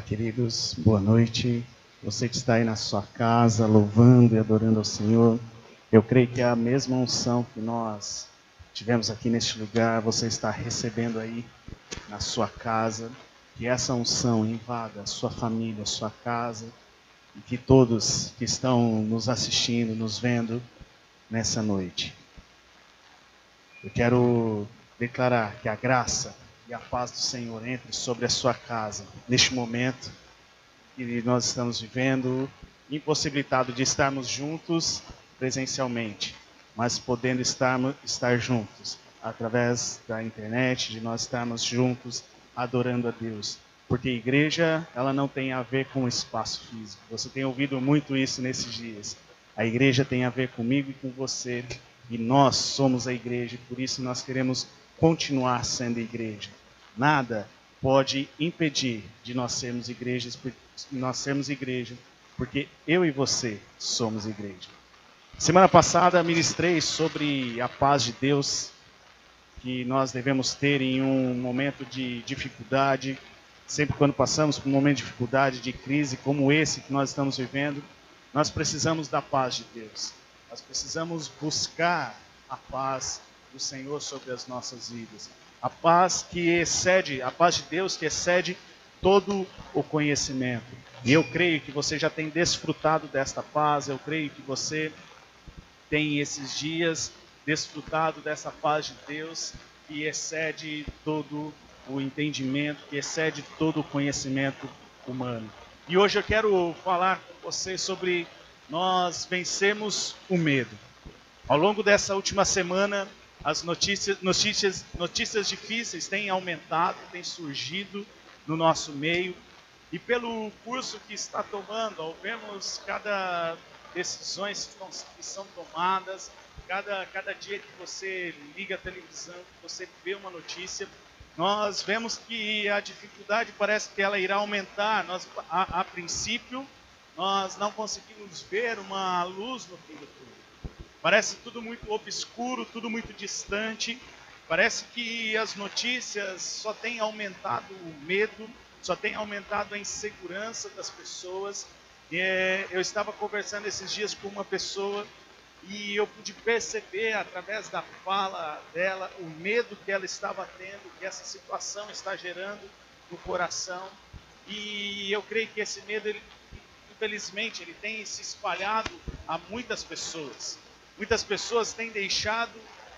Queridos, boa noite. Você que está aí na sua casa, louvando e adorando ao Senhor, eu creio que a mesma unção que nós tivemos aqui neste lugar, você está recebendo aí na sua casa, que essa unção invada a sua família, a sua casa, e que todos que estão nos assistindo, nos vendo nessa noite. Eu quero declarar que a graça e a paz do Senhor entre sobre a sua casa, neste momento que nós estamos vivendo, impossibilitado de estarmos juntos presencialmente, mas podendo estar juntos através da internet, de nós estarmos juntos adorando a Deus. Porque igreja, ela não tem a ver com espaço físico. Você tem ouvido muito isso nesses dias. A igreja tem a ver comigo e com você, e nós somos a igreja, e por isso nós queremos continuar sendo igreja. Nada pode impedir de nós sermos igreja, porque eu e você somos igreja. Semana passada ministrei sobre a paz de Deus que nós devemos ter em um momento de dificuldade. Sempre quando passamos por um momento de dificuldade, de crise como esse que nós estamos vivendo, nós precisamos da paz de Deus. Nós precisamos buscar a paz do Senhor sobre as nossas vidas. A paz de Deus que excede todo o conhecimento. E eu creio que você já tem desfrutado desta paz, eu creio que você tem esses dias desfrutado dessa paz de Deus que excede todo o entendimento, que excede todo o conhecimento humano. E hoje eu quero falar com você sobre nós vencermos o medo. Ao longo dessa última semana, as notícias difíceis têm aumentado, têm surgido no nosso meio. E pelo curso que está tomando, ao vermos cada decisões que são tomadas, cada dia que você liga a televisão, que você vê uma notícia, nós vemos que a dificuldade parece que ela irá aumentar. A princípio, nós não conseguimos ver uma luz no fim do túnel. Parece tudo muito obscuro, tudo muito distante. Parece que as notícias só têm aumentado o medo, só tem aumentado a insegurança das pessoas. Eu estava conversando esses dias com uma pessoa e eu pude perceber através da fala dela o medo que ela estava tendo, que essa situação está gerando no coração. E eu creio que esse medo, infelizmente, ele tem se espalhado a muitas pessoas. Muitas pessoas têm deixado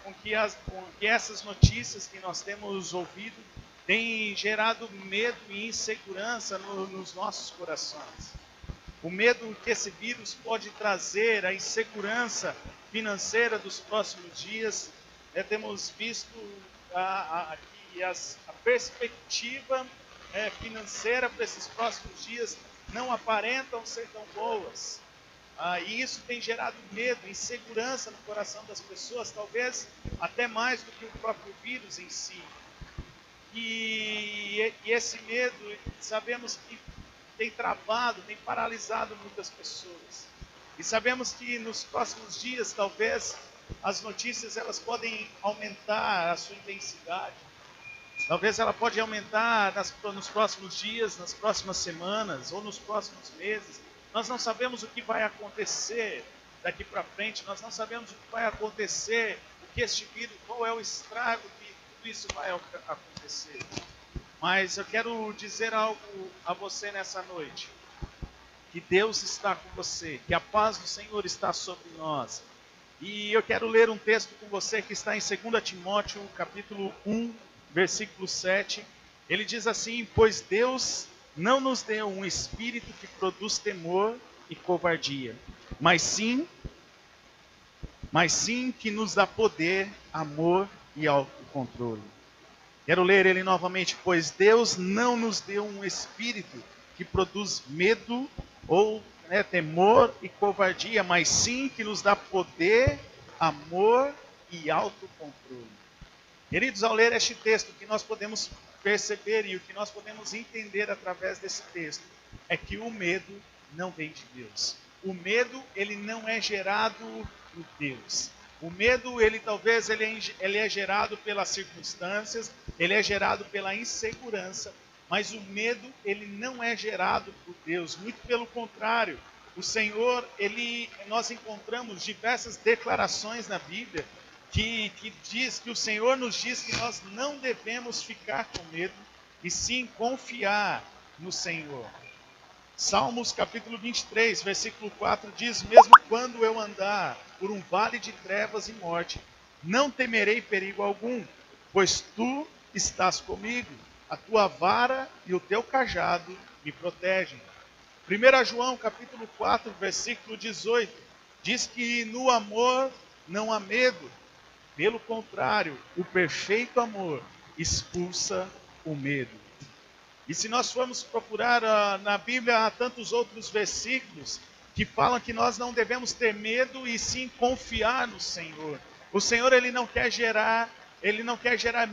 com que essas notícias que nós temos ouvido tem gerado medo e insegurança nos nossos corações. O medo que esse vírus pode trazer, a insegurança financeira dos próximos dias. Temos visto aqui a perspectiva financeira para esses próximos dias não aparentam ser tão boas. E isso tem gerado medo, insegurança no coração das pessoas, talvez até mais do que o próprio vírus em si. E esse medo, sabemos que tem travado, tem paralisado muitas pessoas. E sabemos que nos próximos dias, talvez, as notícias elas podem aumentar a sua intensidade. Talvez ela pode aumentar nos próximos dias, nas próximas semanas ou nos próximos meses. Nós não sabemos o que vai acontecer daqui para frente, nós não sabemos o que vai acontecer, o que este vírus, qual é o estrago que tudo isso vai acontecer. Mas eu quero dizer algo a você nessa noite, que Deus está com você, que a paz do Senhor está sobre nós. E eu quero ler um texto com você que está em 2 Timóteo, capítulo 1, versículo 7. Ele diz assim: pois Deus não nos deu um espírito que produz temor e covardia, mas sim que nos dá poder, amor e autocontrole. Quero ler ele novamente. Pois Deus não nos deu um espírito que produz medo ou temor e covardia, mas sim que nos dá poder, amor e autocontrole. Queridos, ao ler este texto, o que nós podemos perceber e o que nós podemos entender através desse texto é que o medo não vem de Deus. O medo, ele não é gerado por Deus. O medo, ele é gerado pelas circunstâncias, ele é gerado pela insegurança, Mas o medo, ele não é gerado por Deus, muito pelo contrário. O Senhor, nós encontramos diversas declarações na Bíblia que diz que o Senhor nos diz que nós não devemos ficar com medo, e sim confiar no Senhor. Salmos capítulo 23, versículo 4 diz: mesmo quando eu andar por um vale de trevas e morte, não temerei perigo algum, pois tu estás comigo, a tua vara e o teu cajado me protegem. 1 João capítulo 4, versículo 18, diz que no amor não há medo, pelo contrário, o perfeito amor expulsa o medo. E se nós formos procurar na Bíblia, há tantos outros versículos que falam que nós não devemos ter medo e sim confiar no Senhor. O Senhor, ele não quer gerar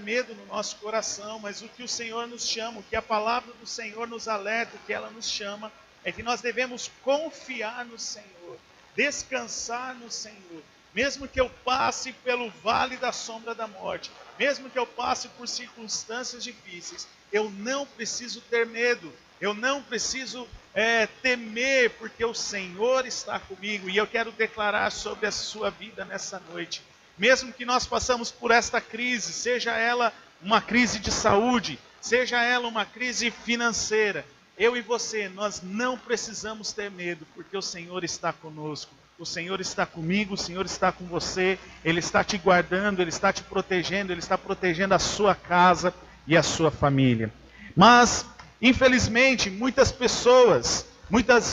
medo no nosso coração, mas o que o Senhor nos chama, o que a palavra do Senhor nos alerta, o que ela nos chama, é que nós devemos confiar no Senhor, descansar no Senhor. Mesmo que eu passe pelo vale da sombra da morte, mesmo que eu passe por circunstâncias difíceis, eu não preciso ter medo, eu não preciso temer, porque o Senhor está comigo. E eu quero declarar sobre a sua vida nessa noite. Mesmo que nós passamos por esta crise, seja ela uma crise de saúde, seja ela uma crise financeira, eu e você, nós não precisamos ter medo, porque o Senhor está conosco. O Senhor está comigo, o Senhor está com você, Ele está te guardando, Ele está te protegendo, Ele está protegendo a sua casa e a sua família. Mas, infelizmente, muitas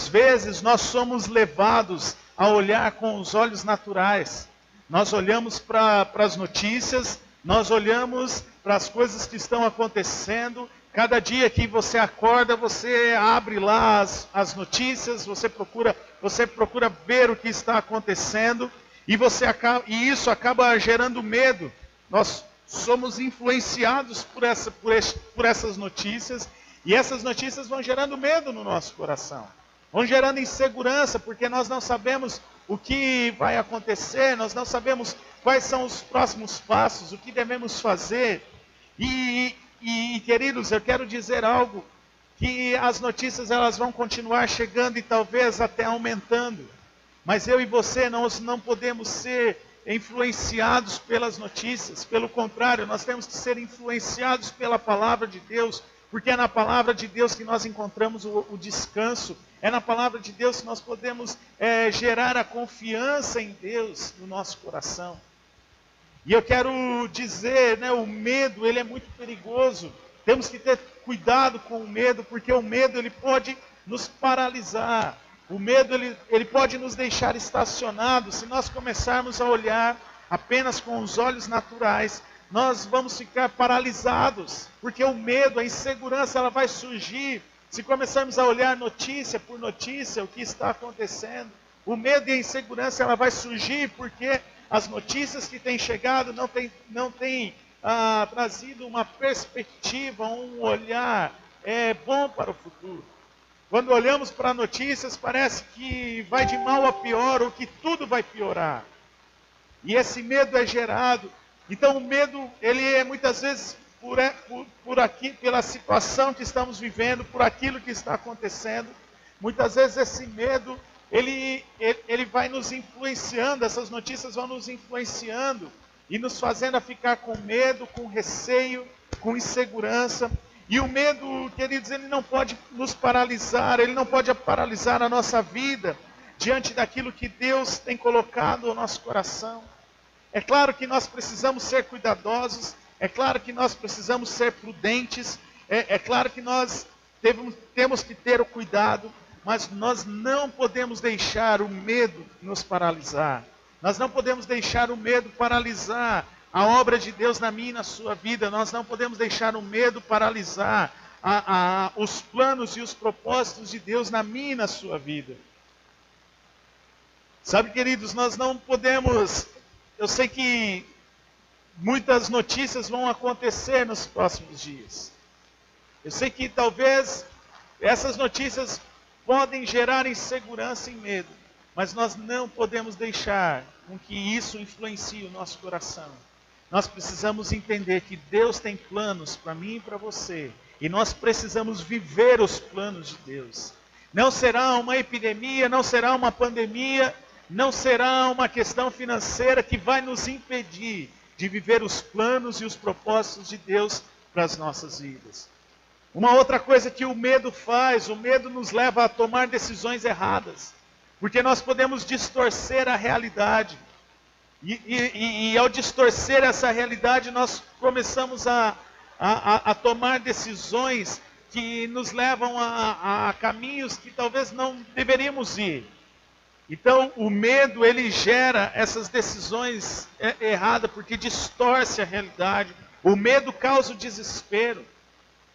vezes nós somos levados a olhar com os olhos naturais. Nós olhamos para as notícias, nós olhamos para as coisas que estão acontecendo. Cada dia que você acorda, você abre lá as notícias, você procura ver o que está acontecendo, e isso acaba gerando medo. Nós somos influenciados por essas notícias, e essas notícias vão gerando medo no nosso coração, vão gerando insegurança, porque nós não sabemos o que vai acontecer, nós não sabemos quais são os próximos passos, o que devemos fazer. E queridos, eu quero dizer algo, que as notícias elas vão continuar chegando e talvez até aumentando, mas eu e você nós não podemos ser influenciados pelas notícias. Pelo contrário, nós temos que ser influenciados pela palavra de Deus, porque é na palavra de Deus que nós encontramos o descanso, é na palavra de Deus que nós podemos gerar a confiança em Deus no nosso coração. E eu quero dizer, o medo, ele é muito perigoso. Temos que ter cuidado com o medo, porque o medo, ele pode nos paralisar. O medo, ele pode nos deixar estacionados. Se nós começarmos a olhar apenas com os olhos naturais, nós vamos ficar paralisados. Porque o medo, a insegurança, ela vai surgir. Se começarmos a olhar notícia por notícia, o que está acontecendo, o medo e a insegurança, ela vai surgir porque as notícias que têm chegado não têm trazido uma perspectiva, um olhar bom para o futuro. Quando olhamos para notícias, parece que vai de mal a pior, ou que tudo vai piorar. E esse medo é gerado. Então o medo, ele é muitas vezes pela situação que estamos vivendo, por aquilo que está acontecendo. Muitas vezes esse medo, ele vai nos influenciando, essas notícias vão nos influenciando e nos fazendo a ficar com medo, com receio, com insegurança. E o medo, queridos, ele não pode nos paralisar, ele não pode paralisar a nossa vida diante daquilo que Deus tem colocado no nosso coração. É claro que nós precisamos ser cuidadosos, é claro que nós precisamos ser prudentes, é claro que nós temos que ter o cuidado, mas nós não podemos deixar o medo nos paralisar. Nós não podemos deixar o medo paralisar a obra de Deus na minha e na sua vida. Nós não podemos deixar o medo paralisar os planos e os propósitos de Deus na minha e na sua vida. Sabe, queridos, nós não podemos... Eu sei que muitas notícias vão acontecer nos próximos dias. Eu sei que talvez essas notícias podem gerar insegurança e medo, mas nós não podemos deixar com que isso influencie o nosso coração. Nós precisamos entender que Deus tem planos para mim e para você, E nós precisamos viver os planos de Deus. Não será uma epidemia, não será uma pandemia, não será uma questão financeira que vai nos impedir de viver os planos e os propósitos de Deus para as nossas vidas. Uma outra coisa que o medo faz, o medo nos leva a tomar decisões erradas. Porque nós podemos distorcer a realidade. E ao distorcer essa realidade, nós começamos a tomar decisões que nos levam a caminhos que talvez não deveríamos ir. Então, o medo, ele gera essas decisões erradas, porque distorce a realidade. O medo causa o desespero.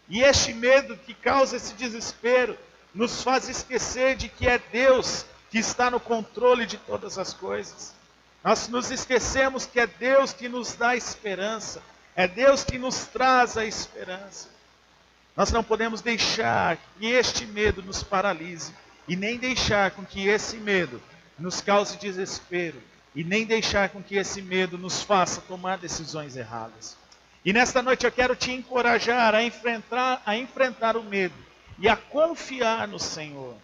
E este medo que causa esse desespero, nos faz esquecer de que é Deus que está no controle de todas as coisas. Nós nos esquecemos que é Deus que nos dá esperança. É Deus que nos traz a esperança. Nós não podemos deixar que este medo nos paralise. E nem deixar com que esse medo nos cause desespero. E nem deixar com que esse medo nos faça tomar decisões erradas. E nesta noite eu quero te encorajar a enfrentar o medo. E a confiar no Senhor.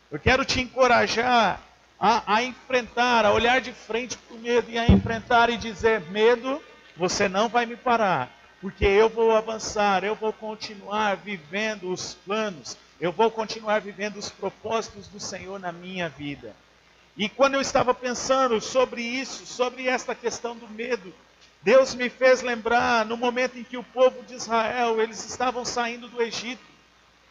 Eu quero te encorajar a enfrentar, a olhar de frente para o medo. E a enfrentar e dizer: medo, você não vai me parar. Porque eu vou avançar, eu vou continuar vivendo os planos. Eu vou continuar vivendo os propósitos do Senhor na minha vida. E quando eu estava pensando sobre isso, sobre esta questão do medo, Deus me fez lembrar no momento em que o povo de Israel, eles estavam saindo do Egito.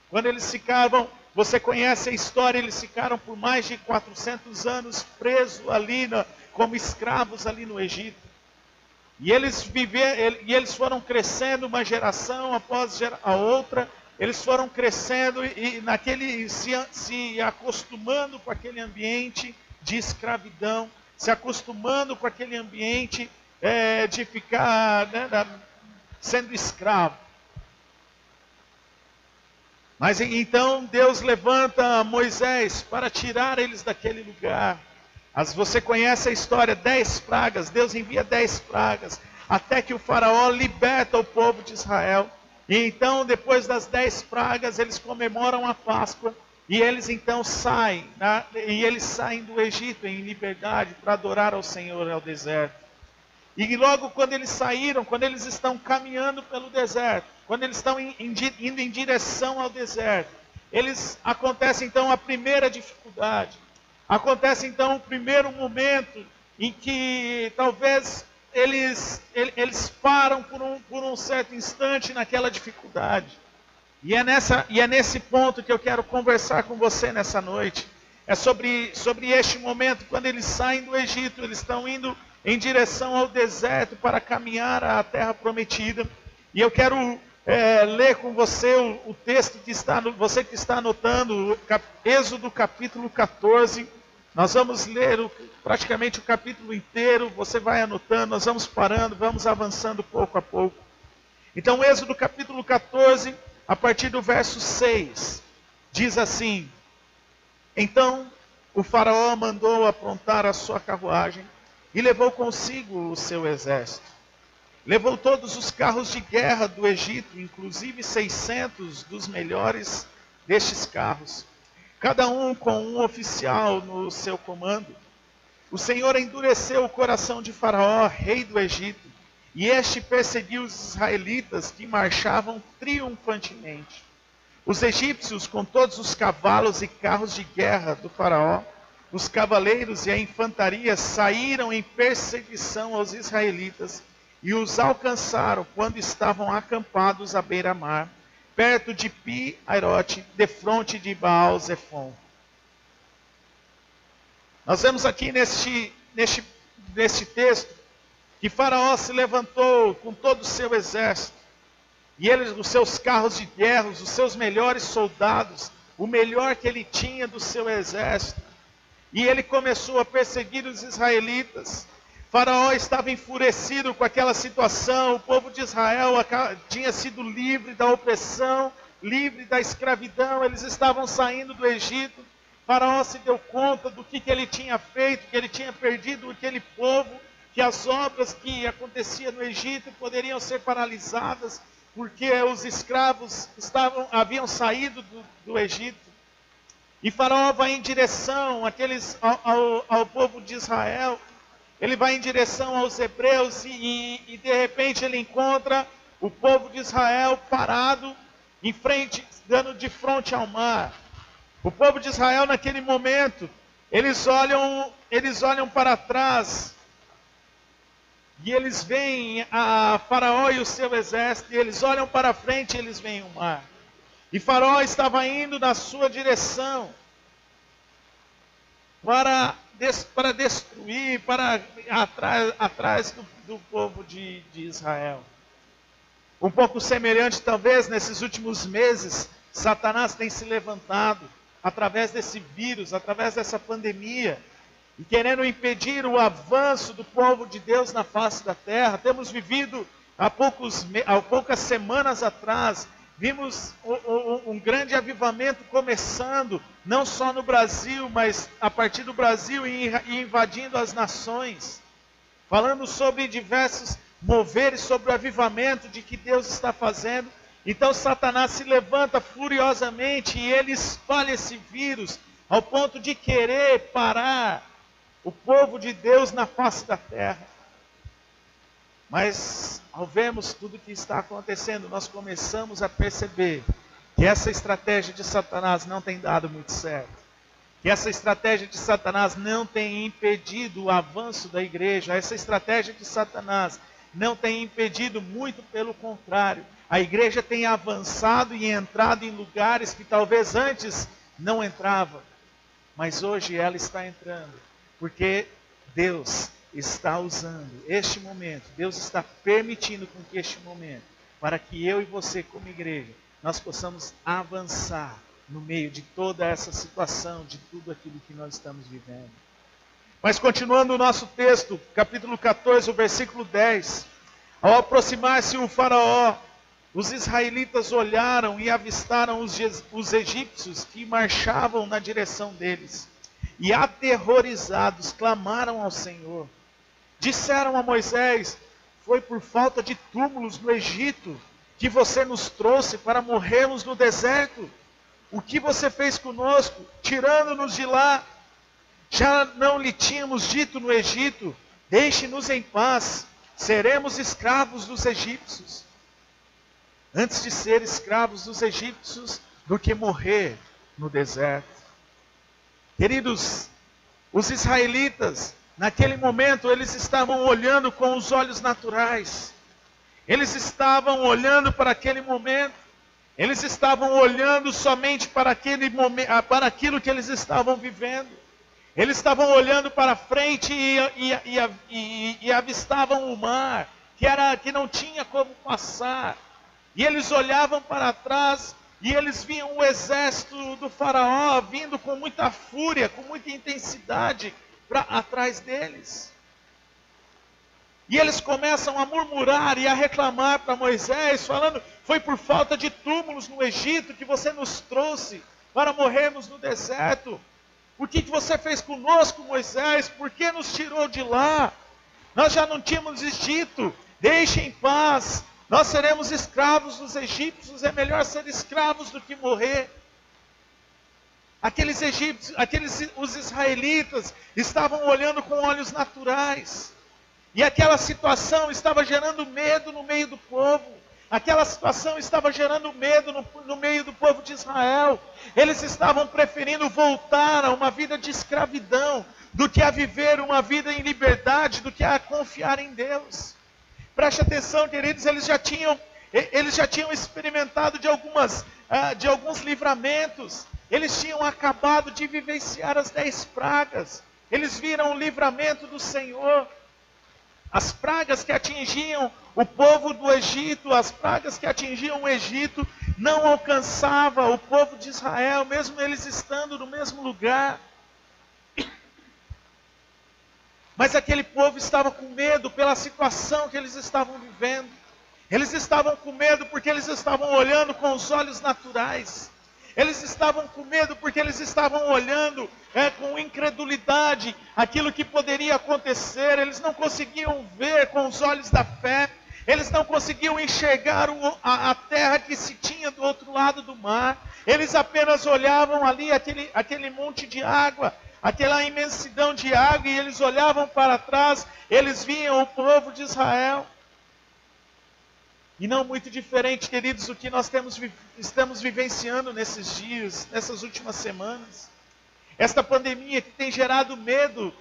Quando eles ficavam, você conhece a história, eles ficaram por mais de 400 anos presos ali, como escravos ali no Egito. E eles foram crescendo uma geração após a outra, eles foram crescendo e se acostumando com aquele ambiente de escravidão, se acostumando com aquele ambiente de ficar sendo escravo. Mas então Deus levanta Moisés para tirar eles daquele lugar. Você conhece a história, 10 pragas, Deus envia 10 pragas, até que o faraó liberta o povo de Israel. E então, depois das 10 pragas, eles comemoram a Páscoa, e eles então saem, e eles saem do Egito em liberdade para adorar ao Senhor ao deserto. E logo quando eles saíram, quando eles estão caminhando pelo deserto, quando eles estão indo em direção ao deserto, acontece então a primeira dificuldade. Acontece então o primeiro momento em que talvez eles param por um certo instante naquela dificuldade. E é nesse ponto que eu quero conversar com você nessa noite. É sobre este momento, quando eles saem do Egito, eles estão indo em direção ao deserto para caminhar à terra prometida. E eu quero ler com você o texto que está, você que está anotando, Êxodo capítulo 14. Nós vamos ler praticamente o capítulo inteiro, você vai anotando, nós vamos parando, vamos avançando pouco a pouco. Então, Êxodo capítulo 14, a partir do verso 6, diz assim: Então o faraó mandou aprontar a sua carruagem e levou consigo o seu exército. Levou todos os carros de guerra do Egito, inclusive 600 dos melhores destes carros, cada um com um oficial no seu comando. O Senhor endureceu o coração de Faraó, rei do Egito, e este perseguiu os israelitas que marchavam triunfantemente. Os egípcios, com todos os cavalos e carros de guerra do Faraó, os cavaleiros e a infantaria saíram em perseguição aos israelitas e os alcançaram quando estavam acampados à beira-mar, perto de Pi-Hairote, defronte de Baal-Zefon. Nós vemos aqui neste texto que Faraó se levantou com todo o seu exército, e os seus carros de guerra, os seus melhores soldados, o melhor que ele tinha do seu exército, e ele começou a perseguir os israelitas. Faraó estava enfurecido com aquela situação, o povo de Israel tinha sido livre da opressão, livre da escravidão, eles estavam saindo do Egito. Faraó se deu conta do que ele tinha feito, que ele tinha perdido aquele povo, que as obras que aconteciam no Egito poderiam ser paralisadas, porque os escravos haviam saído do Egito. E Faraó vai em direção ao povo de Israel. Ele vai em direção aos hebreus e de repente ele encontra o povo de Israel parado em frente, dando de frente ao mar. O povo de Israel naquele momento, eles olham para trás e eles veem a Faraó e o seu exército, e eles olham para frente e eles veem o mar. E Faraó estava indo na sua direção para destruir, atrás do povo de Israel. Um pouco semelhante, talvez, nesses últimos meses, Satanás tem se levantado através desse vírus, através dessa pandemia, e querendo impedir o avanço do povo de Deus na face da terra. Temos vivido, há poucas semanas atrás, vimos um grande avivamento começando, não só no Brasil, mas a partir do Brasil e invadindo as nações. Falando sobre diversos moveres, sobre o avivamento de que Deus está fazendo. Então Satanás se levanta furiosamente e ele espalha esse vírus ao ponto de querer parar o povo de Deus na face da terra. Mas ao vermos tudo que está acontecendo, nós começamos a perceber que essa estratégia de Satanás não tem dado muito certo. Que essa estratégia de Satanás não tem impedido o avanço da igreja. Essa estratégia de Satanás não tem impedido, muito pelo contrário. A igreja tem avançado e entrado em lugares que talvez antes não entrava. Mas hoje ela está entrando, porque Deus está usando este momento, Deus está permitindo com que este momento, para que eu e você como igreja, nós possamos avançar no meio de toda essa situação, de tudo aquilo que nós estamos vivendo. Mas continuando o nosso texto, capítulo 14, o versículo 10. Ao aproximar-se o faraó, os israelitas olharam e avistaram os egípcios que marchavam na direção deles. E aterrorizados, clamaram ao Senhor. Disseram a Moisés: foi por falta de túmulos no Egito que você nos trouxe para morrermos no deserto? O que você fez conosco, tirando-nos de lá? Já não lhe tínhamos dito no Egito: deixe-nos em paz, seremos escravos dos egípcios. Antes de ser escravos dos egípcios do que morrer no deserto. Queridos, os israelitas, naquele momento, eles estavam olhando com os olhos naturais. Eles estavam olhando para aquele momento. Eles estavam olhando somente para aquele momento, para aquilo que eles estavam vivendo. Eles estavam olhando para frente e avistavam o mar, que não tinha como passar. E eles olhavam para trás e eles viam o exército do faraó vindo com muita fúria, com muita intensidade atrás deles. E eles começam a murmurar e a reclamar para Moisés, falando: foi por falta de túmulos no Egito que você nos trouxe para morrermos no deserto. O que você fez conosco, Moisés? Por que nos tirou de lá? Nós já não tínhamos dito: deixe em paz, nós seremos escravos dos egípcios, é melhor ser escravos do que morrer. Os israelitas estavam olhando com olhos naturais. E aquela situação estava gerando medo no meio do povo. Aquela situação estava gerando medo no meio do povo de Israel. Eles estavam preferindo voltar a uma vida de escravidão do que a viver uma vida em liberdade, do que a confiar em Deus. Preste atenção, queridos, eles já tinham experimentado de alguns livramentos. Eles tinham acabado de vivenciar as 10 pragas. Eles viram o livramento do Senhor. As pragas que atingiam o povo do Egito, as pragas que atingiam o Egito, não alcançavam o povo de Israel, mesmo eles estando no mesmo lugar. Mas aquele povo estava com medo pela situação que eles estavam vivendo. Eles estavam com medo porque eles estavam olhando com os olhos naturais. Eles estavam com medo porque eles estavam olhando com incredulidade aquilo que poderia acontecer. Eles não conseguiam ver com os olhos da fé. eles não conseguiam enxergar a terra que se tinha do outro lado do mar. Eles apenas olhavam ali aquele monte de água, aquela imensidão de água, e eles olhavam para trás, eles viam o povo de Israel. E não muito diferente, queridos, do que nós estamos vivenciando nesses dias, nessas últimas semanas. Esta pandemia que tem gerado medo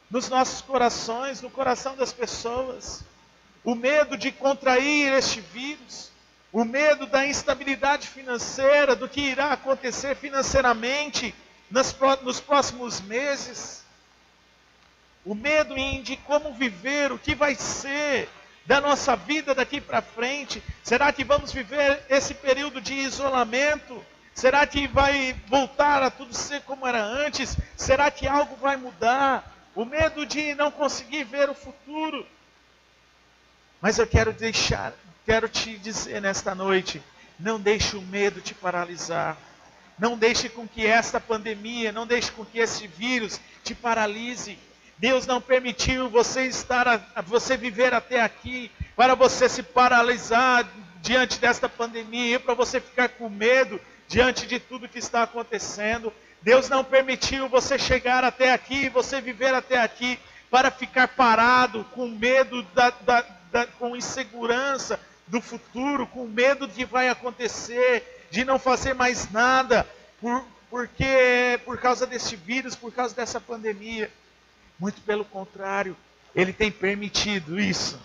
nos nossos corações, no coração das pessoas. O medo de contrair este vírus. O medo da instabilidade financeira, do que irá acontecer financeiramente nos próximos meses. O medo de como viver, o que vai ser da nossa vida daqui para frente. Será que vamos viver esse período de isolamento? Será que vai voltar a tudo ser como era antes? Será que algo vai mudar? O medo de não conseguir ver o futuro. Mas eu quero te dizer nesta noite, não deixe o medo te paralisar. Não deixe com que esta pandemia, não deixe com que esse vírus te paralise. Deus não permitiu você viver até aqui para você se paralisar diante desta pandemia, para você ficar com medo diante de tudo que está acontecendo. Deus não permitiu você chegar até aqui, você viver até aqui, para ficar parado, com medo, com insegurança do futuro, com medo do que vai acontecer, de não fazer mais nada, por causa desse vírus, por causa dessa pandemia. Muito pelo contrário, Ele tem permitido isso,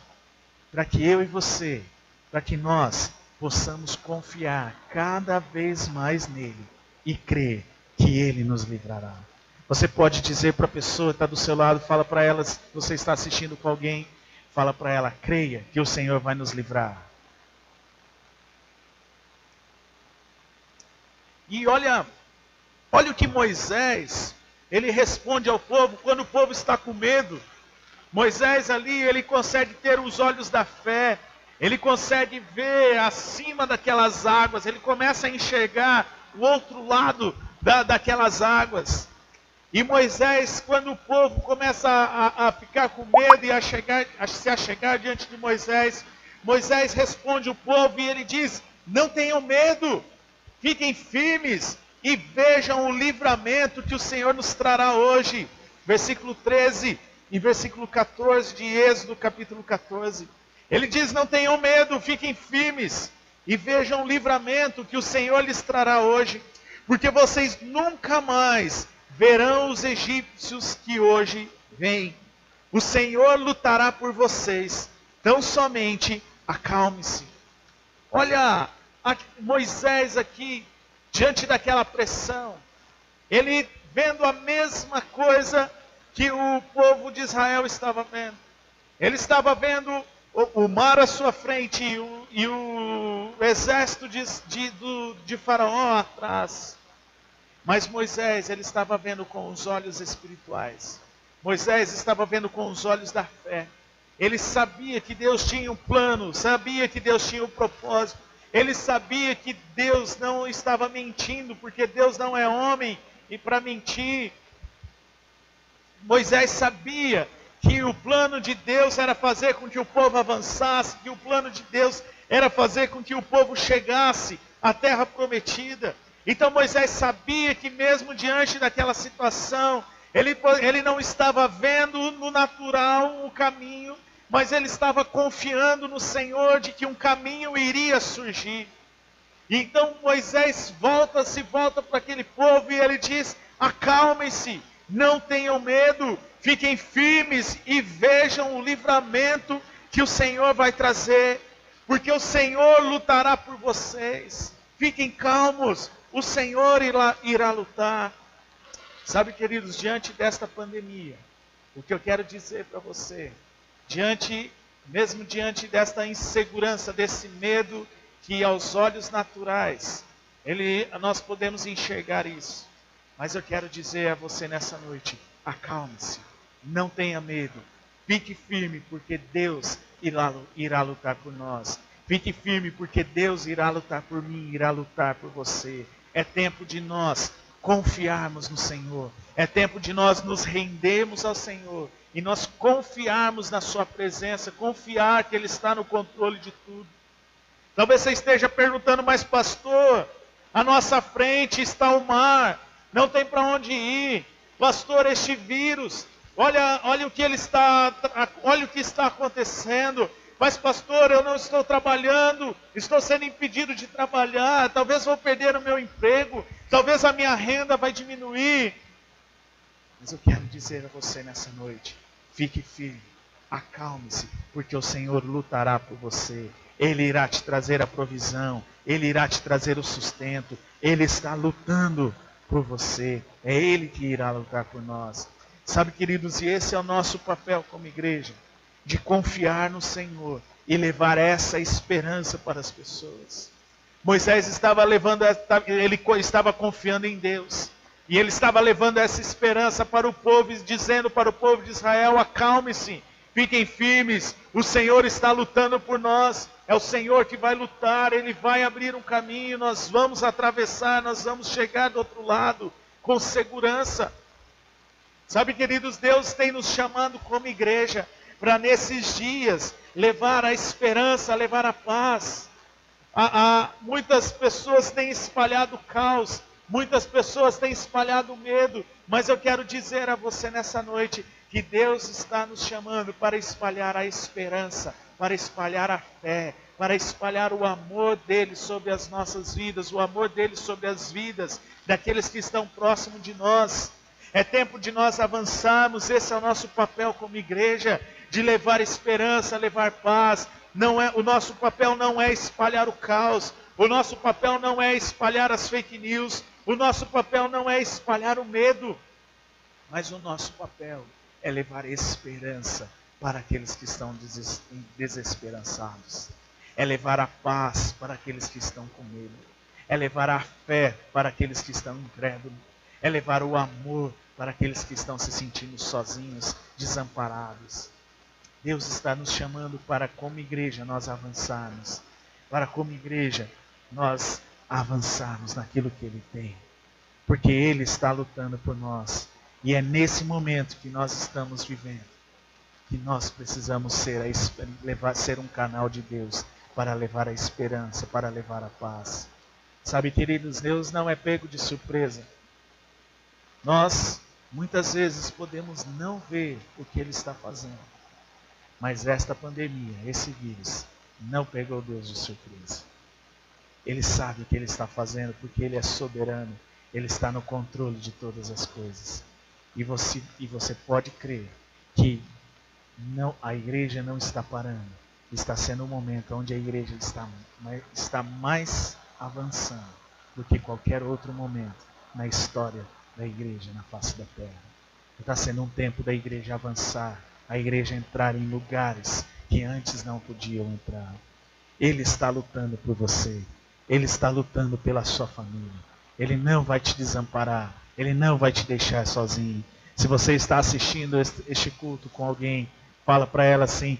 para que eu e você, para que nós possamos confiar cada vez mais nele e crer que Ele nos livrará. Você pode dizer para a pessoa que está do seu lado, fala para ela, se você está assistindo com alguém, fala para ela, creia que o Senhor vai nos livrar. E olha o que Moisés, ele responde ao povo, quando o povo está com medo. Moisés ali, ele consegue ter os olhos da fé, ele consegue ver acima daquelas águas, ele começa a enxergar o outro lado daquelas águas. E Moisés, quando o povo começa a ficar com medo e se achegar diante de Moisés, Moisés responde o povo e ele diz, não tenham medo, fiquem firmes e vejam o livramento que o Senhor nos trará hoje. Versículo 13 e versículo 14 de Êxodo, capítulo 14. Ele diz, não tenham medo, fiquem firmes e vejam o livramento que o Senhor lhes trará hoje. Porque vocês nunca mais verão os egípcios que hoje vêm. O Senhor lutará por vocês, tão somente acalme-se. Olha, Moisés aqui, diante daquela pressão, ele vendo a mesma coisa que o povo de Israel estava vendo. Ele estava vendo o mar à sua frente e o exército de Faraó atrás. Mas Moisés, ele estava vendo com os olhos espirituais. Moisés estava vendo com os olhos da fé. Ele sabia que Deus tinha um plano, sabia que Deus tinha um propósito. Ele sabia que Deus não estava mentindo, porque Deus não é homem e para mentir. Moisés sabia que o plano de Deus era fazer com que o povo avançasse, que o plano de Deus era fazer com que o povo chegasse à terra prometida. Então Moisés sabia que mesmo diante daquela situação, ele não estava vendo no natural o caminho, mas ele estava confiando no Senhor de que um caminho iria surgir. Então Moisés volta para aquele povo e ele diz, acalmem-se, não tenham medo, fiquem firmes e vejam o livramento que o Senhor vai trazer, porque o Senhor lutará por vocês. Fiquem calmos, o Senhor irá lutar. Sabe, queridos, diante desta pandemia, o que eu quero dizer para você, mesmo diante desta insegurança, desse medo que aos olhos naturais, nós podemos enxergar isso. Mas eu quero dizer a você nessa noite, acalme-se, não tenha medo, fique firme, porque Deus irá lutar por nós. Fique firme, porque Deus irá lutar por mim, irá lutar por você. É tempo de nós confiarmos no Senhor. É tempo de nós nos rendermos ao Senhor e nós confiarmos na sua presença, confiar que Ele está no controle de tudo. Talvez você esteja perguntando, mas pastor, à nossa frente está o mar, não tem para onde ir. Pastor, este vírus, olha o que está acontecendo. Mas pastor, eu não estou trabalhando, estou sendo impedido de trabalhar, talvez vou perder o meu emprego, talvez a minha renda vai diminuir. Mas eu quero dizer a você nessa noite, fique firme, acalme-se, porque o Senhor lutará por você. Ele irá te trazer a provisão, Ele irá te trazer o sustento, Ele está lutando por você, é Ele que irá lutar por nós. Sabe, queridos, e esse é o nosso papel como igreja, de confiar no Senhor e levar essa esperança para as pessoas. Moisés ele estava confiando em Deus, e ele estava levando essa esperança para o povo, dizendo para o povo de Israel: acalme-se, fiquem firmes, o Senhor está lutando por nós, é o Senhor que vai lutar, Ele vai abrir um caminho, nós vamos atravessar, nós vamos chegar do outro lado com segurança. Sabe, queridos, Deus tem nos chamando como igreja para nesses dias levar a esperança, levar a paz. Muitas pessoas têm espalhado caos, muitas pessoas têm espalhado medo, mas eu quero dizer a você nessa noite que Deus está nos chamando para espalhar a esperança, para espalhar a fé, para espalhar o amor dele sobre as nossas vidas, o amor dele sobre as vidas daqueles que estão próximos de nós. É tempo de nós avançarmos, esse é o nosso papel como igreja, de levar esperança, levar paz. O nosso papel não é espalhar o caos, o nosso papel não é espalhar as fake news, o nosso papel não é espalhar o medo, mas o nosso papel é levar esperança para aqueles que estão desesperançados, é levar a paz para aqueles que estão com medo, é levar a fé para aqueles que estão incrédulos, é levar o amor para aqueles que estão se sentindo sozinhos, desamparados. Deus está nos chamando para, como igreja, nós avançarmos. Para, como igreja, nós avançarmos naquilo que Ele tem. Porque Ele está lutando por nós. E é nesse momento que nós estamos vivendo que nós precisamos ser um canal de Deus para levar a esperança, para levar a paz. Sabe, queridos, Deus não é pego de surpresa. Nós, muitas vezes, podemos não ver o que Ele está fazendo. Mas esta pandemia, esse vírus, não pegou Deus de surpresa. Ele sabe o que Ele está fazendo, porque Ele é soberano. Ele está no controle de todas as coisas. E você pode crer que a igreja não está parando. Está sendo um momento onde a igreja está mais avançando do que qualquer outro momento na história da igreja na face da terra. Está sendo um tempo da igreja avançar, a igreja entrar em lugares que antes não podiam entrar. Ele está lutando por você. Ele está lutando pela sua família. Ele não vai te desamparar. Ele não vai te deixar sozinho. Se você está assistindo este culto com alguém, fala para ela assim: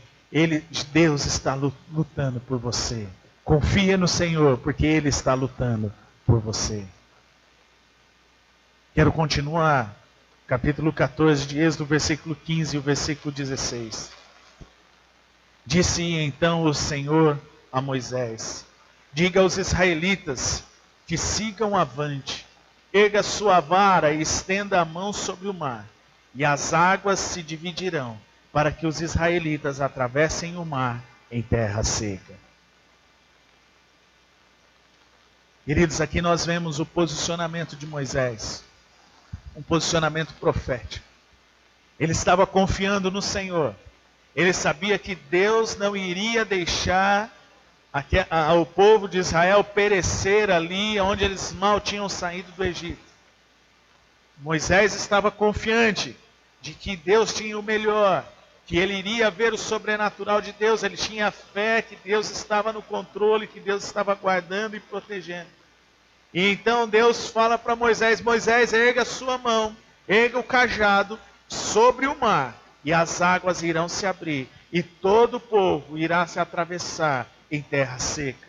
Deus está lutando por você. Confia no Senhor, porque Ele está lutando por você. Quero continuar. Capítulo 14 de Êxodo, versículo 15 e o versículo 16. Disse então o Senhor a Moisés: diga aos israelitas que sigam avante, erga sua vara e estenda a mão sobre o mar, e as águas se dividirão, para que os israelitas atravessem o mar em terra seca. Queridos, aqui nós vemos o posicionamento de Moisés. Um posicionamento profético. Ele estava confiando no Senhor. Ele sabia que Deus não iria deixar o povo de Israel perecer ali onde eles mal tinham saído do Egito. Moisés estava confiante de que Deus tinha o melhor, que ele iria ver o sobrenatural de Deus. Ele tinha fé que Deus estava no controle, que Deus estava guardando e protegendo. E então Deus fala para Moisés: Moisés, erga a sua mão, erga o cajado sobre o mar, e as águas irão se abrir, e todo o povo irá se atravessar em terra seca.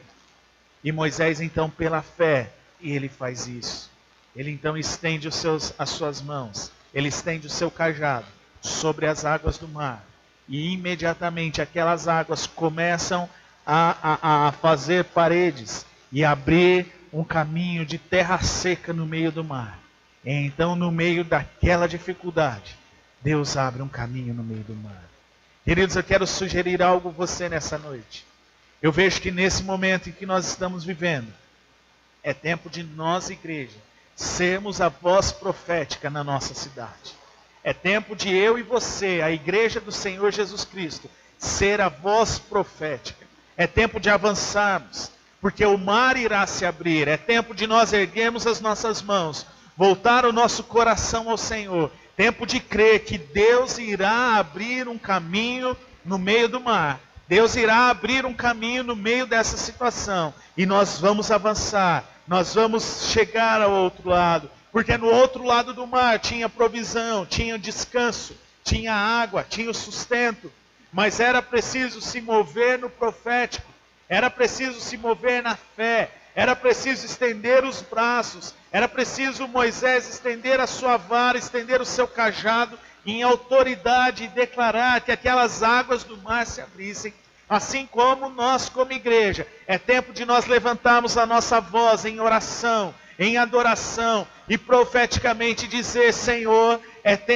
E Moisés então, pela fé, ele faz isso. Ele então estende as suas mãos, ele estende o seu cajado sobre as águas do mar. E imediatamente aquelas águas começam a fazer paredes e abrir um caminho de terra seca no meio do mar. E então, no meio daquela dificuldade, Deus abre um caminho no meio do mar. Queridos, eu quero sugerir algo a você nessa noite. Eu vejo que nesse momento em que nós estamos vivendo, é tempo de nós, igreja, sermos a voz profética na nossa cidade. É tempo de eu e você, a igreja do Senhor Jesus Cristo, ser a voz profética. É tempo de avançarmos, porque o mar irá se abrir. É tempo de nós erguermos as nossas mãos, voltar o nosso coração ao Senhor. Tempo de crer que Deus irá abrir um caminho no meio do mar. Deus irá abrir um caminho no meio dessa situação. E nós vamos avançar. Nós vamos chegar ao outro lado. Porque no outro lado do mar tinha provisão, tinha descanso, tinha água, tinha o sustento. Mas era preciso se mover no profético. Era preciso se mover na fé. Era preciso estender os braços. Era preciso Moisés estender a sua vara, estender o seu cajado em autoridade e declarar que aquelas águas do mar se abrissem. Assim como nós, como igreja, é tempo de nós levantarmos a nossa voz em oração, em adoração e profeticamente dizer: Senhor,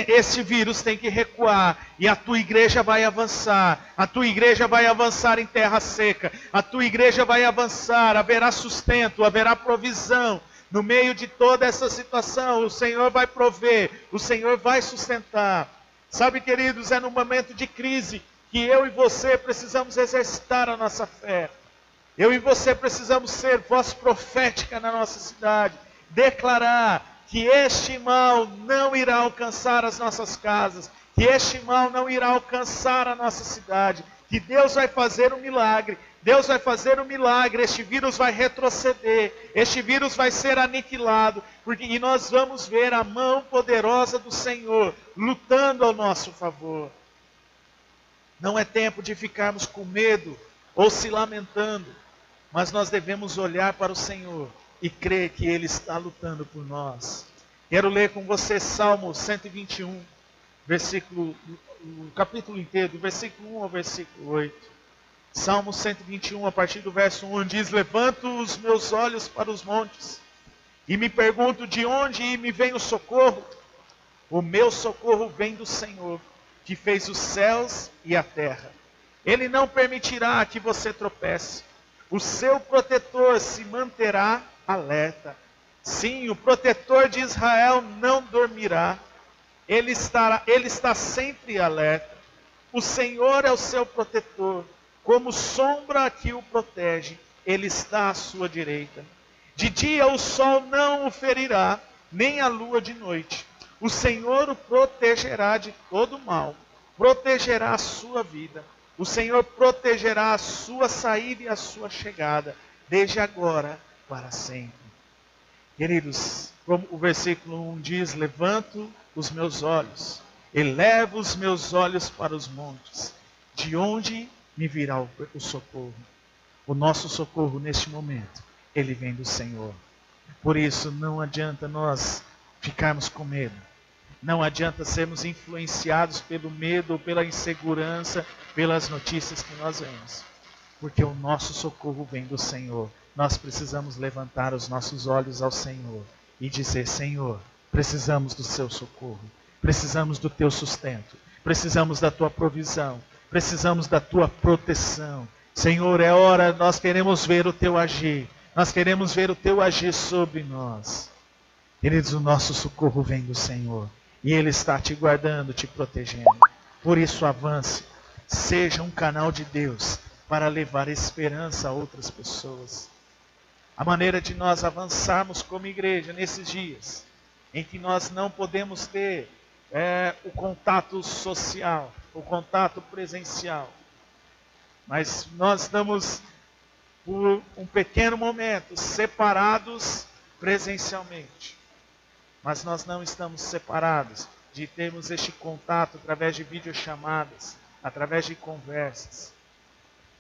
este vírus tem que recuar e a tua igreja vai avançar. A tua igreja vai avançar em terra seca. A tua igreja vai avançar, haverá sustento, haverá provisão. No meio de toda essa situação, o Senhor vai prover, o Senhor vai sustentar. Sabe, queridos, é no momento de crise que eu e você precisamos exercitar a nossa fé. Eu e você precisamos ser voz profética na nossa cidade. Declarar que este mal não irá alcançar as nossas casas. Que este mal não irá alcançar a nossa cidade. Que Deus vai fazer um milagre. Deus vai fazer um milagre. Este vírus vai retroceder. Este vírus vai ser aniquilado. E nós vamos ver a mão poderosa do Senhor lutando ao nosso favor. Não é tempo de ficarmos com medo ou se lamentando, mas nós devemos olhar para o Senhor e crer que Ele está lutando por nós. Quero ler com você Salmo 121, o capítulo inteiro, do versículo 1 ao versículo 8. Salmo 121, a partir do verso 1, diz: Levanto os meus olhos para os montes e me pergunto: de onde me vem o socorro? O meu socorro vem do Senhor, que fez os céus e a terra. Ele não permitirá que você tropece. O seu protetor se manterá alerta. Sim, o protetor de Israel não dormirá. Ele está sempre alerta. O Senhor é o seu protetor. Como sombra que o protege, Ele está à sua direita. De dia o sol não o ferirá, nem a lua de noite. O Senhor o protegerá de todo mal, protegerá a sua vida. O Senhor protegerá a sua saída e a sua chegada, desde agora para sempre. Queridos, como o versículo 1 diz: levanto os meus olhos, elevo os meus olhos para os montes. De onde me virá o socorro? O nosso socorro neste momento, ele vem do Senhor. Por isso não adianta nós ficarmos com medo. Não adianta sermos influenciados pelo medo ou pela insegurança, pelas notícias que nós vemos. Porque o nosso socorro vem do Senhor. Nós precisamos levantar os nossos olhos ao Senhor e dizer: Senhor, precisamos do seu socorro. Precisamos do teu sustento. Precisamos da tua provisão. Precisamos da tua proteção. Senhor, é hora, nós queremos ver o teu agir. Nós queremos ver o teu agir sobre nós. Queridos, o nosso socorro vem do Senhor. E Ele está te guardando, te protegendo. Por isso avance. Seja um canal de Deus para levar esperança a outras pessoas. A maneira de nós avançarmos como igreja nesses dias, em que nós não podemos ter o contato social, o contato presencial. Mas nós estamos, por um pequeno momento, separados presencialmente. Mas nós não estamos separados de termos este contato através de videochamadas, através de conversas.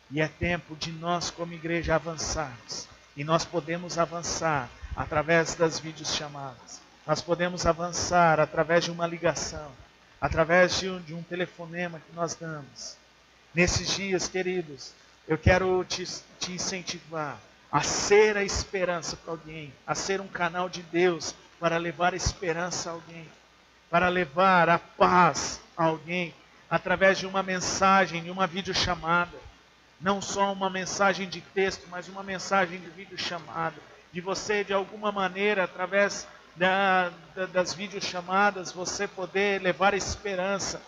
E é tempo de nós, como igreja, avançarmos. E nós podemos avançar através das videochamadas. Nós podemos avançar através de uma ligação, através de um telefonema que nós damos. Nesses dias, queridos, eu quero te incentivar a ser a esperança para alguém, a ser um canal de Deus para levar a esperança a alguém, para levar a paz a alguém, através de uma mensagem, de uma videochamada. Não só uma mensagem de texto, mas uma mensagem de videochamada. De você, de alguma maneira, através das videochamadas, você poder levar esperança.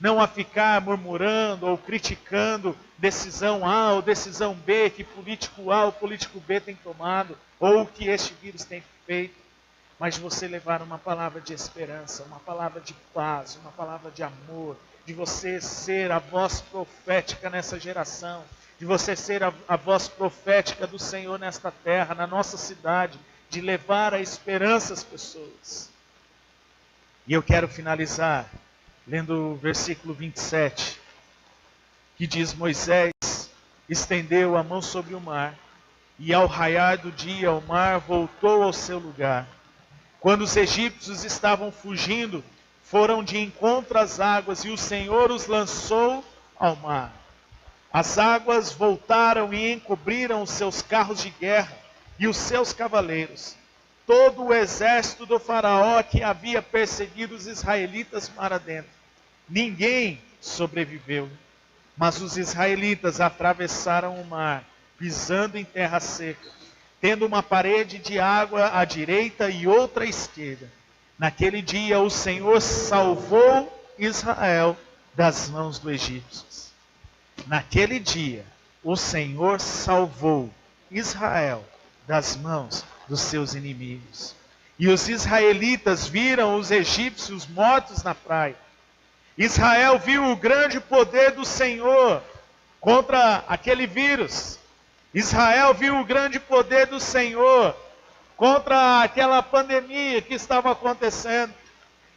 Não a ficar murmurando ou criticando decisão A ou decisão B, que político A ou político B tem tomado, ou que este vírus tem feito. Mas de você levar uma palavra de esperança, uma palavra de paz, uma palavra de amor, de você ser a voz profética nessa geração, de você ser a voz profética do Senhor nesta terra, na nossa cidade, de levar a esperança às pessoas. E eu quero finalizar lendo o versículo 27, que diz: Moisés estendeu a mão sobre o mar, e ao raiar do dia o mar voltou ao seu lugar. Quando os egípcios estavam fugindo, foram de encontro às águas, e o Senhor os lançou ao mar. As águas voltaram e encobriram os seus carros de guerra e os seus cavaleiros. Todo o exército do faraó que havia perseguido os israelitas mar adentro. Ninguém sobreviveu, mas os israelitas atravessaram o mar, pisando em terra seca, tendo uma parede de água à direita e outra à esquerda. Naquele dia o Senhor salvou Israel das mãos dos egípcios. Naquele dia o Senhor salvou Israel das mãos dos seus inimigos. E os israelitas viram os egípcios mortos na praia. Israel viu o grande poder do Senhor contra aquele vírus. Israel viu o grande poder do Senhor contra aquela pandemia que estava acontecendo.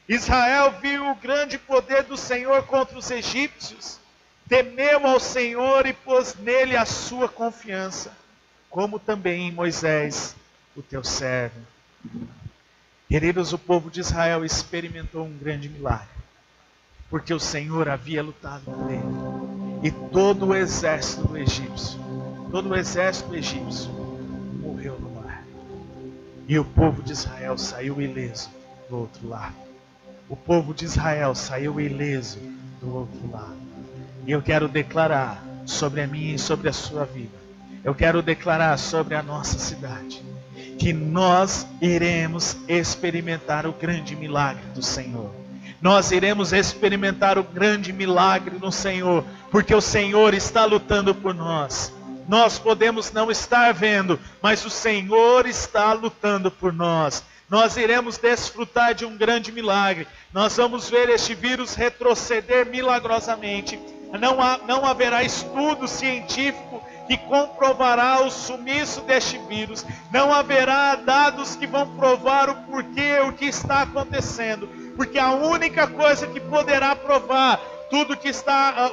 Israel viu o grande poder do Senhor contra os egípcios. Temeu ao Senhor e pôs nele a sua confiança, como também em Moisés, o teu servo. Queridos, o povo de Israel experimentou um grande milagre, porque o Senhor havia lutado por ele. E todo o exército egípcio morreu no mar. E o povo de Israel saiu ileso do outro lado. O povo de Israel saiu ileso do outro lado. E eu quero declarar sobre a minha e sobre a sua vida. Eu quero declarar sobre a nossa cidade, que nós iremos experimentar o grande milagre do Senhor. Nós iremos experimentar o grande milagre do Senhor, porque o Senhor está lutando por nós. Nós podemos não estar vendo, mas o Senhor está lutando por nós. Nós iremos desfrutar de um grande milagre. Nós vamos ver este vírus retroceder milagrosamente. Não haverá estudo científico que comprovará o sumiço deste vírus. Não haverá dados que vão provar o porquê, o que está acontecendo. Porque a única coisa que poderá provar tudo que está,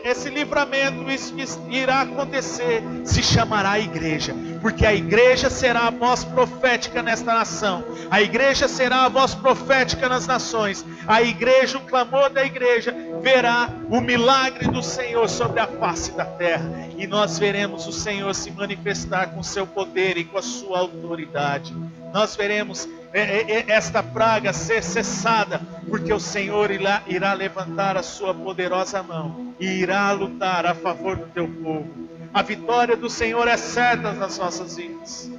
esse livramento, isso que irá acontecer, se chamará igreja. Porque a igreja será a voz profética nesta nação. A igreja será a voz profética nas nações. A igreja, o clamor da igreja, verá o milagre do Senhor sobre a face da terra. E nós veremos o Senhor se manifestar com seu poder e com a sua autoridade. Nós veremos esta praga ser cessada, porque o Senhor irá levantar a sua poderosa mão e irá lutar a favor do teu povo. A vitória do Senhor é certa nas nossas vidas.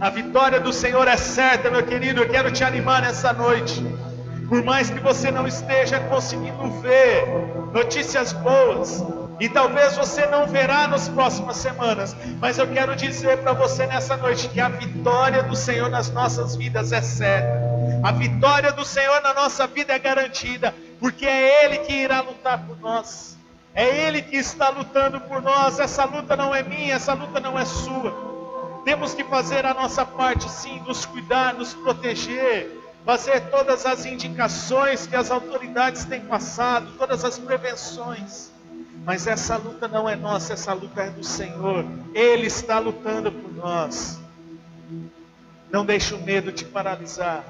A vitória do Senhor é certa, meu querido. Eu quero te animar nessa noite. Por mais que você não esteja conseguindo ver notícias boas, e talvez você não verá nas próximas semanas, mas eu quero dizer para você nessa noite que a vitória do Senhor nas nossas vidas é certa. A vitória do Senhor na nossa vida é garantida, porque é Ele que irá lutar por nós. É Ele que está lutando por nós. Essa luta não é minha, essa luta não é sua. Temos que fazer a nossa parte sim, nos cuidar, nos proteger, fazer todas as indicações que as autoridades têm passado, todas as prevenções. Mas essa luta não é nossa, essa luta é do Senhor. Ele está lutando por nós. Não deixe o medo te paralisar.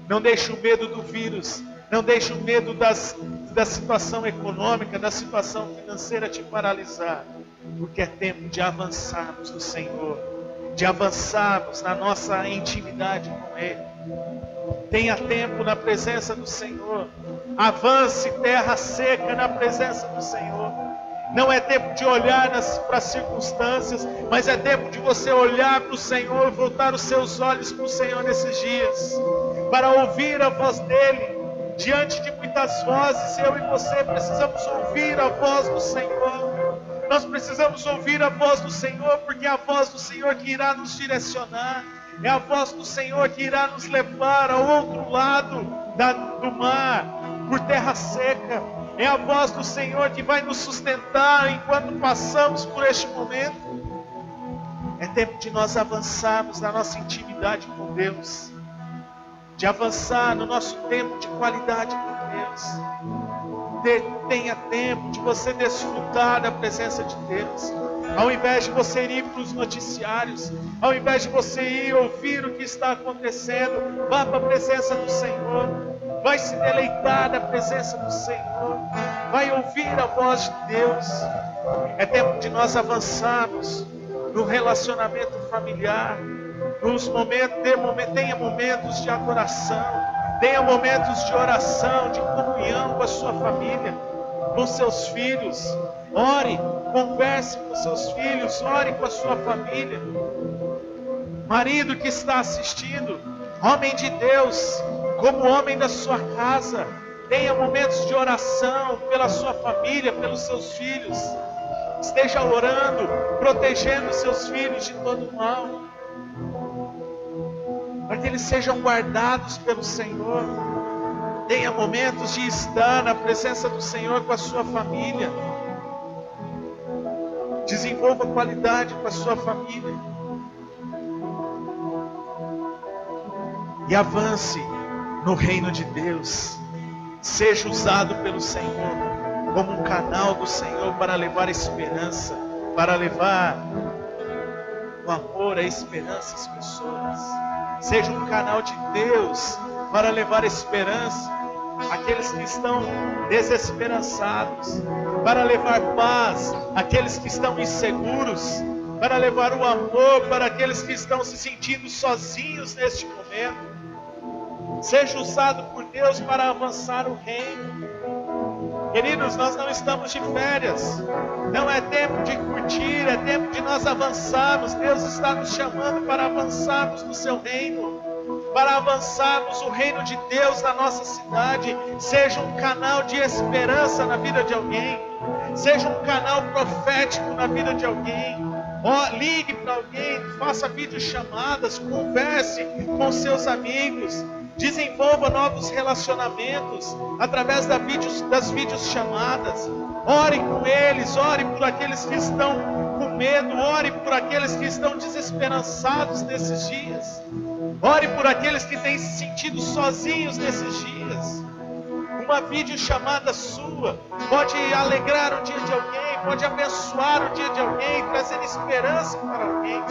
Não deixe o medo do vírus. Não deixe o medo da situação econômica, da situação financeira te paralisar. Porque é tempo de avançarmos no Senhor. De avançarmos na nossa intimidade com Ele. Tenha tempo na presença do Senhor. Avance terra seca na presença do Senhor. Não é tempo de olhar para as circunstâncias, mas é tempo de você olhar para o Senhor, voltar os seus olhos para o Senhor nesses dias, para ouvir a voz dEle. Diante de muitas vozes, eu e você precisamos ouvir a voz do Senhor. Nós precisamos ouvir a voz do Senhor, porque é a voz do Senhor que irá nos direcionar. É a voz do Senhor que irá nos levar ao outro lado do mar, por terra seca. É a voz do Senhor que vai nos sustentar enquanto passamos por este momento. É tempo de nós avançarmos na nossa intimidade com Deus. De avançar no nosso tempo de qualidade com Deus. Tenha tempo de você desfrutar da presença de Deus. Ao invés de você ir para os noticiários, ao invés de você ir ouvir o que está acontecendo, vá para a presença do Senhor. Vai se deleitar da presença do Senhor. Vai ouvir a voz de Deus. É tempo de nós avançarmos no relacionamento familiar. Tenha momentos de adoração. Tenha momentos de oração, de comunhão com a sua família, com seus filhos. Ore, converse com seus filhos, ore com a sua família. Marido que está assistindo, homem de Deus, como homem da sua casa, tenha momentos de oração pela sua família, pelos seus filhos. Esteja orando, protegendo seus filhos de todo mal, para que eles sejam guardados pelo Senhor. Tenha momentos de estar na presença do Senhor com a sua família. Desenvolva qualidade com a sua família. E avance no reino de Deus. Seja usado pelo Senhor como um canal do Senhor para levar esperança, para levar o amor, a esperança às pessoas. Seja um canal de Deus para levar esperança àqueles que estão desesperançados, para levar paz àqueles que estão inseguros, para levar o amor para aqueles que estão se sentindo sozinhos neste momento. Seja usado por Deus para avançar o reino. Queridos, nós não estamos de férias. Não é tempo de curtir, é tempo de nós avançarmos. Deus está nos chamando para avançarmos no seu reino, para avançarmos o reino de Deus na nossa cidade. Seja um canal de esperança na vida de alguém. Seja um canal profético na vida de alguém. Ligue para alguém, faça videochamadas, converse com seus amigos. Desenvolva novos relacionamentos através das videochamadas. Ore com eles, ore por aqueles que estão com medo, ore por aqueles que estão desesperançados nesses dias. Ore por aqueles que têm se sentido sozinhos nesses dias. Uma videochamada sua pode alegrar o dia de alguém, pode abençoar o dia de alguém, trazer esperança para alguém.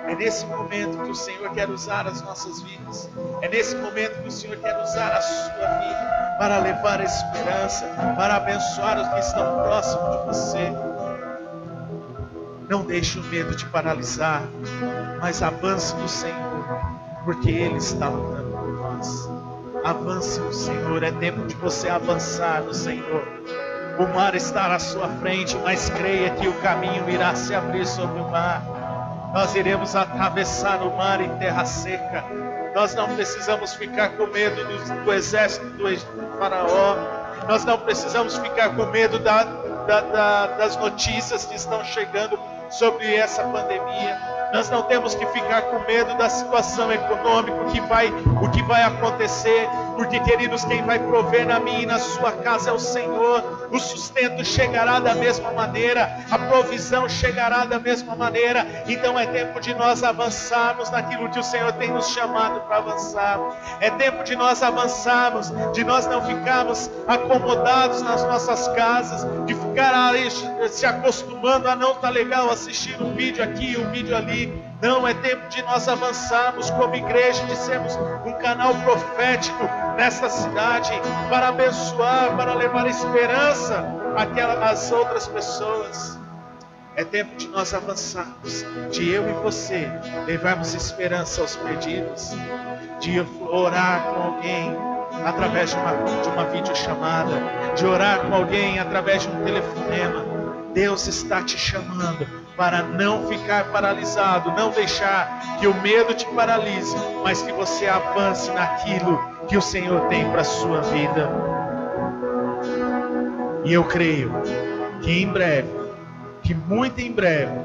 É nesse momento que o Senhor quer usar as nossas vidas. É nesse momento que o Senhor quer usar a sua vida para levar a esperança, para abençoar os que estão próximos de você. Não deixe o medo te paralisar, mas avance no Senhor, porque Ele está lutando por nós. Avance no Senhor, é tempo de você avançar no Senhor. O mar está à sua frente, mas creia que o caminho irá se abrir sobre o mar. Nós iremos atravessar o mar em terra seca. Nós não precisamos ficar com medo do exército do faraó. Nós não precisamos ficar com medo das notícias que estão chegando sobre essa pandemia. Nós não temos que ficar com medo da situação econômica, o que vai acontecer, porque, queridos, quem vai prover na minha e na sua casa é o Senhor. O sustento chegará da mesma maneira, a provisão chegará da mesma maneira. Então é tempo de nós avançarmos naquilo que o Senhor tem nos chamado para avançar. É tempo de nós avançarmos, de nós não ficarmos acomodados nas nossas casas, de ficar se acostumando a não estar legal assistir um vídeo aqui, um vídeo ali. aqui. Não, é tempo de nós avançarmos como igreja, de sermos um canal profético nessa cidade, para abençoar, para levar esperança às outras pessoas. É tempo de nós avançarmos, de eu e você levarmos esperança aos perdidos, de orar com alguém através de uma videochamada, de orar com alguém através de um telefonema. Deus está te chamando para não ficar paralisado, não deixar que o medo te paralise, mas que você avance naquilo que o Senhor tem para a sua vida. E eu creio que em breve, que muito em breve,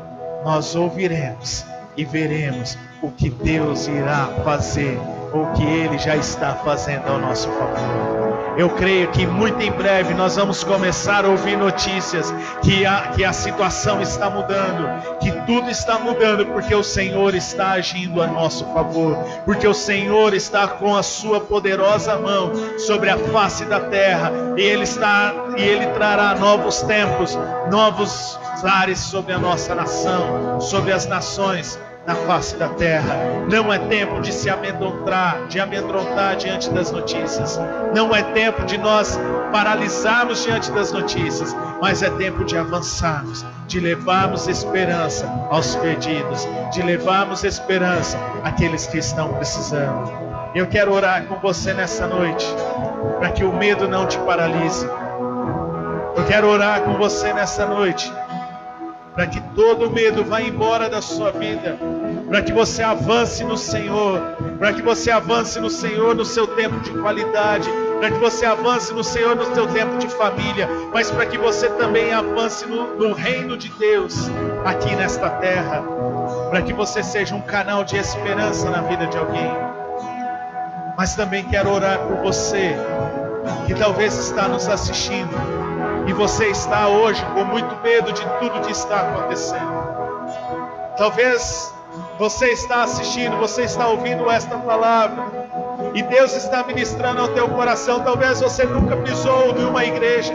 nós ouviremos e veremos o que Deus irá fazer, ou o que Ele já está fazendo ao nosso favor. Eu creio que muito em breve nós vamos começar a ouvir notícias que a situação está mudando, que tudo está mudando, porque o Senhor está agindo a nosso favor, porque o Senhor está com a sua poderosa mão sobre a face da terra, e Ele trará novos tempos, novos ares sobre a nossa nação, sobre as nações na face da terra. Não é tempo de se amedrontar diante das notícias. Não é tempo de nós paralisarmos diante das notícias, mas é tempo de avançarmos, de levarmos esperança aos perdidos, de levarmos esperança àqueles que estão precisando. Eu quero orar com você nessa noite, para que o medo não te paralise. Eu quero orar com você nessa noite, para que todo medo vá embora da sua vida, para que você avance no Senhor, para que você avance no Senhor no seu tempo de qualidade, para que você avance no Senhor no seu tempo de família, mas para que você também avance no reino de Deus aqui nesta terra, para que você seja um canal de esperança na vida de alguém. Mas também quero orar por você que talvez está nos assistindo e você está hoje com muito medo de tudo que está acontecendo. Talvez você está assistindo, você está ouvindo esta palavra e Deus está ministrando ao teu coração. Talvez você nunca pisou em uma igreja,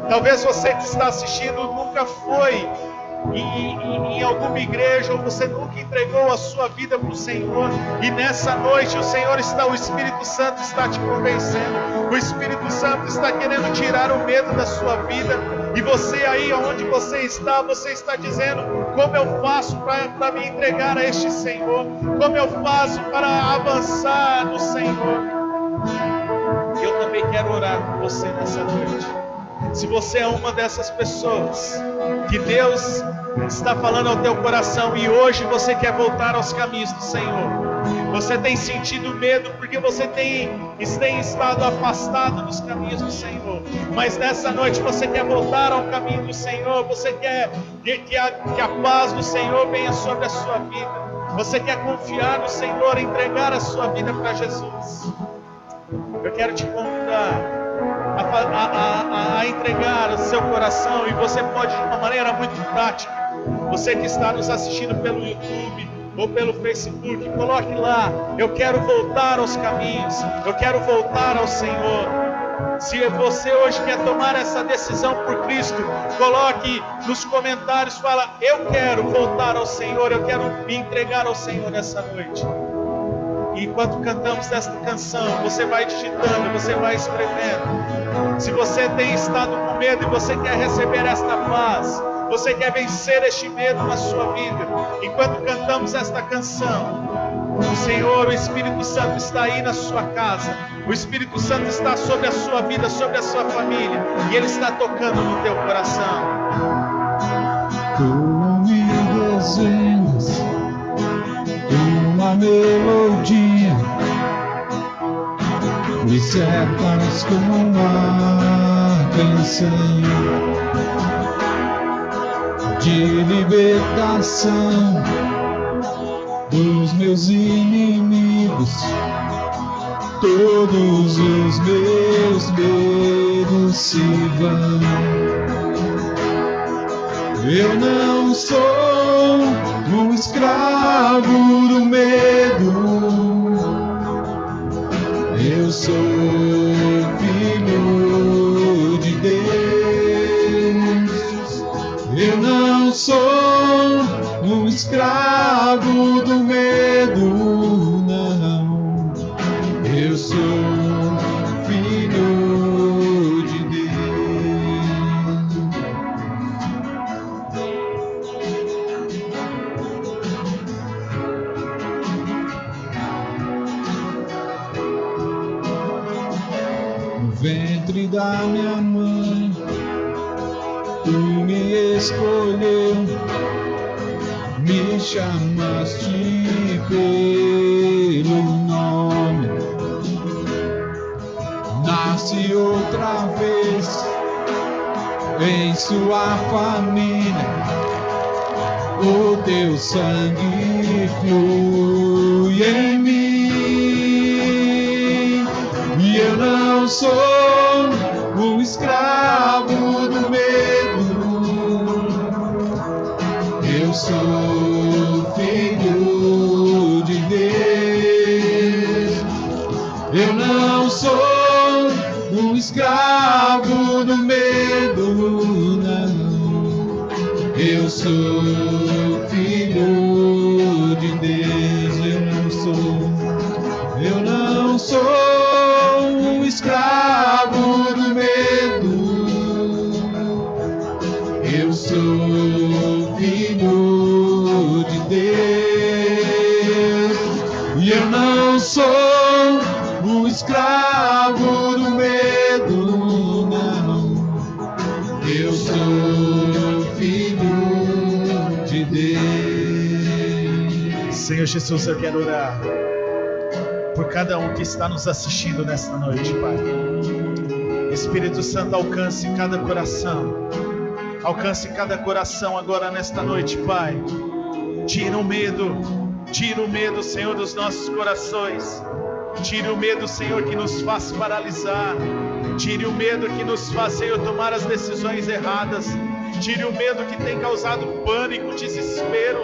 talvez você que está assistindo nunca foi em alguma igreja, ou você nunca entregou a sua vida para o Senhor, e nessa noite o Espírito Santo está te convencendo. O Espírito Santo está querendo tirar o medo da sua vida, e você aí onde você está dizendo: como eu faço para me entregar a este Senhor? Como eu faço para avançar no Senhor? Eu também quero orar com você nessa noite. Se você é uma dessas pessoas que Deus está falando ao teu coração e hoje você quer voltar aos caminhos do Senhor, você tem sentido medo porque você tem estado afastado dos caminhos do Senhor, mas nessa noite você quer voltar ao caminho do Senhor, você quer que a paz do Senhor venha sobre a sua vida, você quer confiar no Senhor, entregar a sua vida para Jesus. Eu quero te convidar a entregar o seu coração, e você pode de uma maneira muito prática. Você que está nos assistindo pelo YouTube ou pelo Facebook, coloque lá: eu quero voltar aos caminhos, eu quero voltar ao Senhor. Se você hoje quer tomar essa decisão por Cristo, coloque nos comentários, fala: eu quero voltar ao Senhor, eu quero me entregar ao Senhor nessa noite. E enquanto cantamos esta canção, você vai digitando, você vai escrevendo. Se você tem estado com medo e você quer receber esta paz, você quer vencer este medo na sua vida, enquanto cantamos esta canção, o Senhor, o Espírito Santo está aí na sua casa, o Espírito Santo está sobre a sua vida, sobre a sua família, e Ele está tocando no teu coração. Tu me desenhas uma melodia, me cercas com uma canção de libertação dos meus inimigos. Todos os meus medos se vão. Eu não sou um escravo do medo, eu sou filho de Deus. Eu não sou um escravo do medo, não. Eu sou filho de Deus. No ventre da minha mãe, tu me escolheu, me chamaste pelo nome. Nasce outra vez em sua família, o teu sangue flui em mim, e eu não sou um escravo do medo, eu sou filho de Deus. Eu não sou um escravo do medo, não. Eu sou filho de Deus. Eu não sou um escravo do medo. Eu sou filho de Deus. E eu não sou um escravo do medo, não. Eu sou filho de Deus. Senhor Jesus, eu quero orar por cada um que está nos assistindo nesta noite, Pai. Espírito Santo, alcance cada coração. Alcance cada coração agora nesta noite, Pai. Tira o medo, Senhor, dos nossos corações. Tire o medo, Senhor, que nos faz paralisar. Tire o medo que nos faz, Senhor, tomar as decisões erradas. Tire o medo que tem causado pânico, desespero.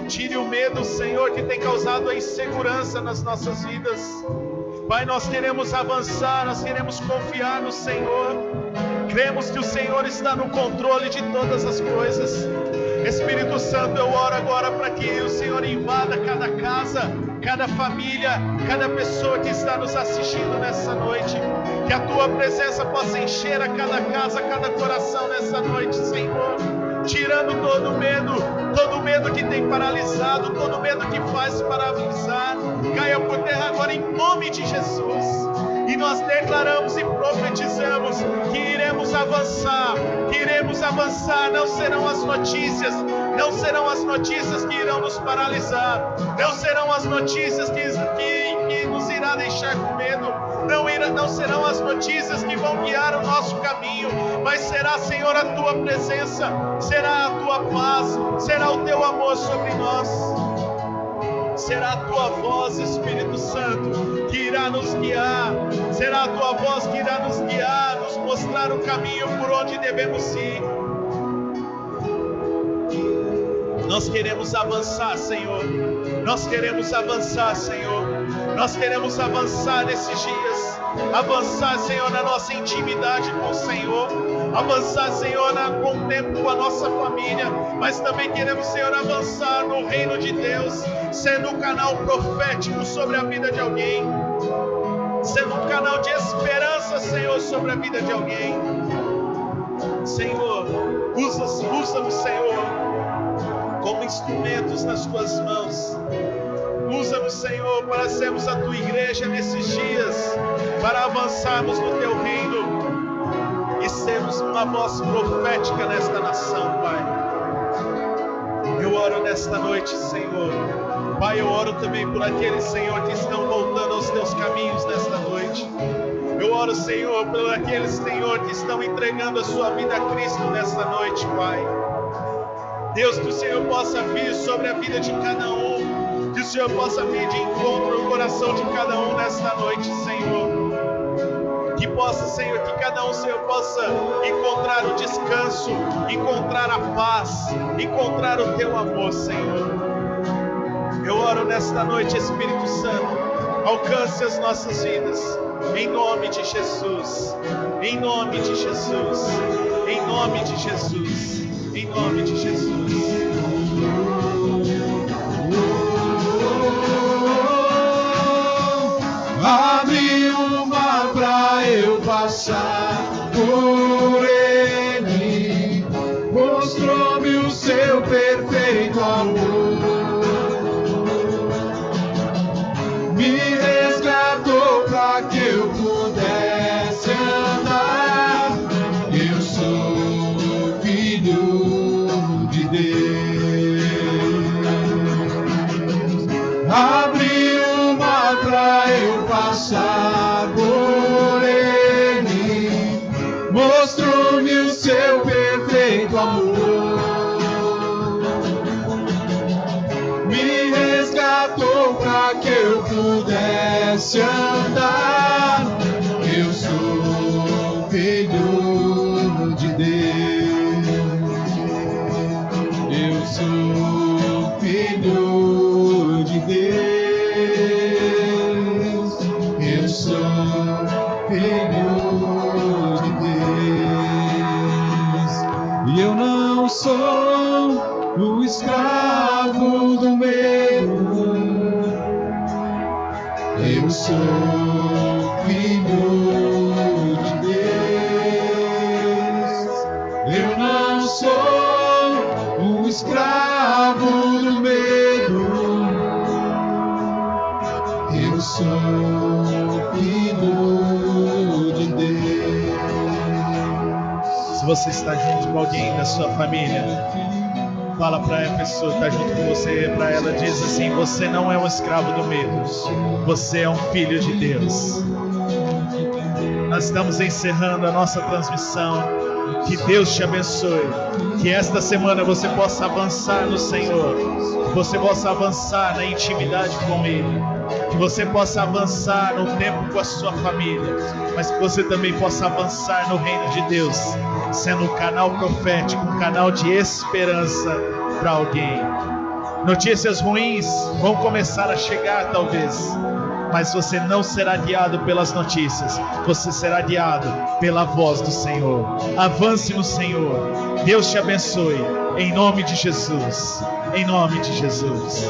Tire o medo, Senhor, que tem causado a insegurança nas nossas vidas. Pai, nós queremos avançar, nós queremos confiar no Senhor. Cremos que o Senhor está no controle de todas as coisas. Espírito Santo, eu oro agora para que o Senhor invada cada casa, cada família, cada pessoa que está nos assistindo nessa noite. Que a Tua presença possa encher a cada casa, a cada coração nessa noite, Senhor. Tirando todo o medo que tem paralisado, todo o medo que faz paralisar, caia por terra agora em nome de Jesus. E nós declaramos e profetizamos que iremos avançar, não serão as notícias que irão nos paralisar, não serão as notícias que nos irá deixar com medo, não serão as notícias que vão guiar o nosso caminho, mas será, Senhor, a Tua presença, será a Tua paz, será o Teu amor sobre nós. Será a Tua voz, Espírito Santo, que irá nos guiar. Será a Tua voz que irá nos guiar, nos mostrar o caminho por onde devemos ir. Nós queremos avançar, Senhor. Nós queremos avançar, Senhor. Nós queremos avançar nesses dias. Avançar, Senhor, na nossa intimidade com o Senhor. Avançar, Senhor, com o tempo com a nossa família. Mas também queremos, Senhor, avançar no reino de Deus, sendo um canal profético sobre a vida de alguém. Sendo um canal de esperança, Senhor, sobre a vida de alguém. Senhor, usa-nos, Senhor, como instrumentos nas Tuas mãos. Usa-nos, Senhor, para sermos a Tua igreja nesses dias, para avançarmos no Teu reino e sermos uma voz profética nesta nação, Pai. Eu oro nesta noite, Senhor. Pai, eu oro também por aqueles, Senhor, que estão voltando aos Teus caminhos nesta noite. Eu oro, Senhor, por aqueles, Senhor, que estão entregando a sua vida a Cristo nesta noite, Pai. Deus, que o Senhor possa vir sobre a vida de cada um. Que o Senhor possa vir de encontro ao coração de cada um nesta noite, Senhor. Que possa, Senhor, que cada um, Senhor, possa encontrar o descanso, encontrar a paz, encontrar o Teu amor, Senhor. Eu oro nesta noite, Espírito Santo, alcance as nossas vidas, em nome de Jesus, em nome de Jesus, em nome de Jesus, em nome de Jesus. Abre o mar pra eu passar por ele, mostrou-me o seu perfeito amor, me resgatou pra que eu pudesse andar. Eu sou filho de Deus. Abre o mar pra eu passar por ele, mostrou-me o seu perfeito amor, me resgatou pra que eu pudesse andar. Eu sou filho de Deus. Eu sou filho de Deus. Eu sou filho de Deus. E eu não sou o escravo do medo. Eu sou filho de Deus. Eu não sou um escravo do medo. Eu sou filho de Deus. Se você está junto com alguém da sua família, fala para a pessoa que está junto com você, para ela, diz assim: você não é um escravo do medo, você é um filho de Deus. Nós estamos encerrando a nossa transmissão. Que Deus te abençoe. Que esta semana você possa avançar no Senhor, que você possa avançar na intimidade com Ele, que você possa avançar no tempo com a sua família, mas que você também possa avançar no reino de Deus, sendo um canal profético, um canal de esperança para alguém. Notícias ruins vão começar a chegar talvez, mas você não será guiado pelas notícias, você será guiado pela voz do Senhor. Avance no Senhor. Deus te abençoe, em nome de Jesus, em nome de Jesus.